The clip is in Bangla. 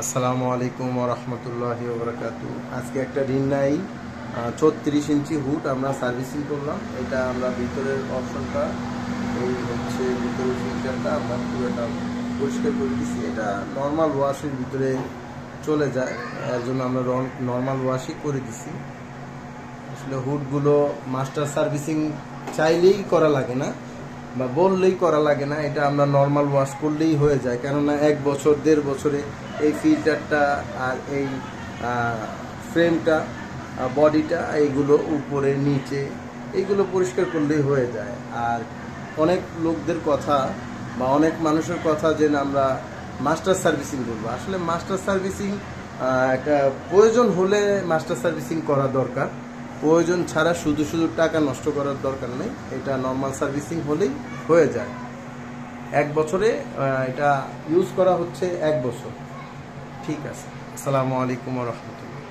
আসসালামু আলাইকুম ওয়া রাহমাতুল্লাহি ওয়া বারাকাতুহু। আজকে একটা রিন্নাই 36 ইঞ্চি হুড আমরা সার্ভিসিং করলাম। এটা আমরা ভিতরের অপশনটা এই হচ্ছে ভিতরের ফিল্টারটা আমরা পুরোটা পরিষ্কার করে দিচ্ছি। এটা নর্মাল ওয়াশের ভিতরে চলে যায়, এর জন্য আমরা নর্মাল ওয়াশই করে দিছি। আসলে হুডগুলো মাস্টার সার্ভিসিং চাইলেই করা লাগে না বা বললেই করা লাগে না, এটা আমরা নর্মাল ওয়াশ করলেই হয়ে যায়। কেননা 1 বছর 1.5 বছরে এই ফিল্টারটা আর এই ফ্রেমটা বডিটা এইগুলো উপরে নিচে এইগুলো পরিষ্কার করলেই হয়ে যায়। আর অনেক লোকদের কথা বা অনেক মানুষের কথা যে আমরা মাস্টার সার্ভিসিং করবো, আসলে মাস্টার সার্ভিসিং একটা প্রয়োজন হলে মাস্টার সার্ভিসিং করা দরকার, প্রয়োজন ছাড়া শুধু শুধু টাকা নষ্ট করার দরকার নেই। এটা নর্মাল সার্ভিসিং হলেই হয়ে যায়। 1 বছরে এটা ইউজ করা হচ্ছে 1 বছর। ঠিক আছে। আসসালামু আলাইকুম ওয়া রাহমাতুল্লাহ।